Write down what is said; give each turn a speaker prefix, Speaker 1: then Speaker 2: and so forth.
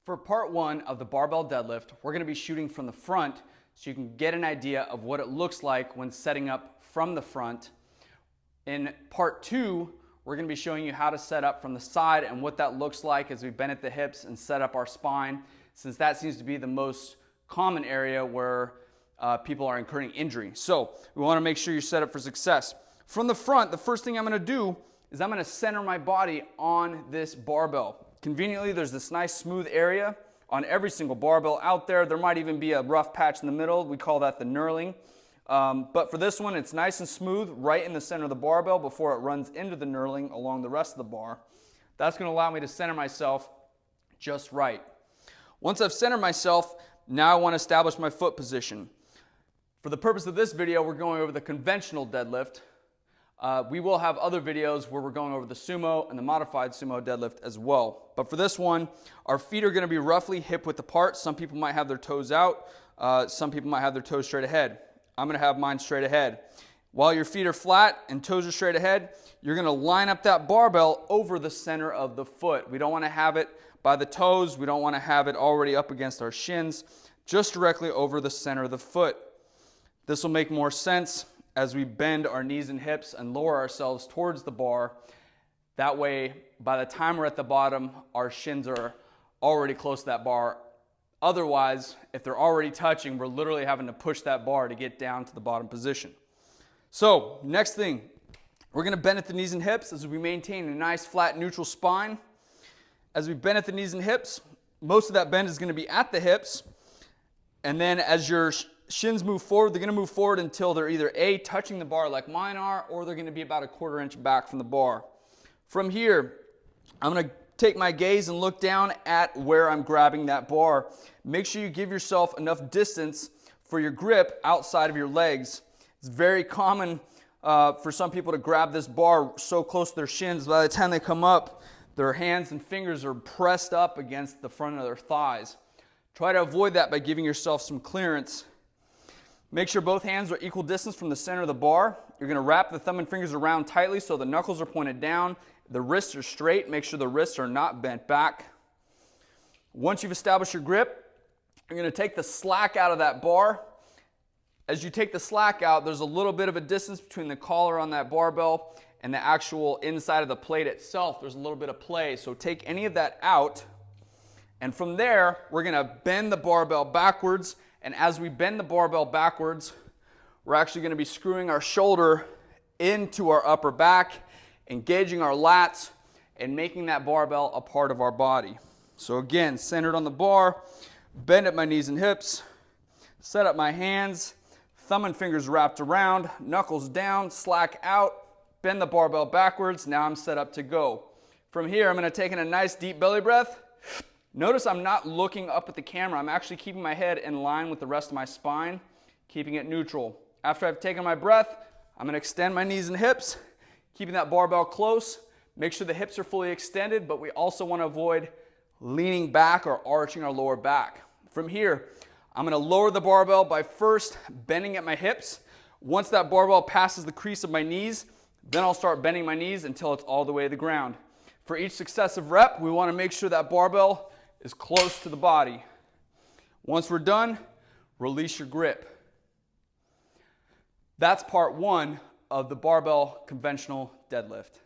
Speaker 1: For part one of the barbell deadlift, we're going to be shooting from the front so you can get an idea of what it looks like when setting up from the front. In part two, we're going to be showing you how to set up from the side and what that looks like as we bend at the hips and set up our spine, since that seems to be the most common area where people are incurring injury. So we want to make sure you're set up for success. From the front, the first thing I'm going to do is I'm going to center my body on this barbell. Conveniently, there's this nice smooth area on every single barbell out there. There might even be a rough patch in the middle. We call that the knurling. But for this one, it's nice and smooth right in the center of the barbell before it runs into the knurling along the rest of the bar. That's going to allow me to center myself just right. Once I've centered myself, now I want to establish my foot position. For the purpose of this video, we're going over the conventional deadlift. We will have other videos where we're going over the sumo and the modified sumo deadlift as well. But for this one, our feet are going to be roughly hip width apart. Some people might have their toes out. Some people might have their toes straight ahead. I'm going to have mine straight ahead. While your feet are flat and toes are straight ahead, you're going to line up that barbell over the center of the foot. We don't want to have it by the toes. We don't want to have it already up against our shins, just directly over the center of the foot. This will make more sense as we bend our knees and hips and lower ourselves towards the bar. That way, by the time we're at the bottom, our shins are already close to that bar. Otherwise, if they're already touching, we're literally having to push that bar to get down to the bottom position. So, next thing, we're going to bend at the knees and hips as we maintain a nice flat neutral spine. As we bend at the knees and hips, most of that bend is going to be at the hips. And then as your shins move forward, they're going to move forward until they're either A, touching the bar like mine are, or they're going to be about a quarter inch back from the bar. From here, I'm going to take my gaze and look down at where I'm grabbing that bar. Make sure you give yourself enough distance for your grip outside of your legs. It's very common for some people to grab this bar so close to their shins, by the time they come up, their hands and fingers are pressed up against the front of their thighs. Try to avoid that by giving yourself some clearance. Make sure both hands are equal distance from the center of the bar. You're going to wrap the thumb and fingers around tightly so the knuckles are pointed down. The wrists are straight. Make sure the wrists are not bent back. Once you've established your grip, you're going to take the slack out of that bar. As you take the slack out, there's a little bit of a distance between the collar on that barbell and the actual inside of the plate itself. There's a little bit of play, so take any of that out. And from there, we're going to bend the barbell backwards. And as we bend the barbell backwards, we're actually going to be screwing our shoulder into our upper back, engaging our lats, and making that barbell a part of our body. So again, centered on the bar, bend at my knees and hips, set up my hands, thumb and fingers wrapped around, knuckles down, slack out, bend the barbell backwards. Now I'm set up to go. From here, I'm going to take in a nice deep belly breath. Notice I'm not looking up at the camera. I'm actually keeping my head in line with the rest of my spine, keeping it neutral. After I've taken my breath, I'm going to extend my knees and hips, keeping that barbell close. Make sure the hips are fully extended, but we also want to avoid leaning back or arching our lower back. From here, I'm going to lower the barbell by first bending at my hips. Once that barbell passes the crease of my knees, then I'll start bending my knees until it's all the way to the ground. For each successive rep, we want to make sure that barbell is close to the body. Once we're done, release your grip. That's part one of the barbell conventional deadlift.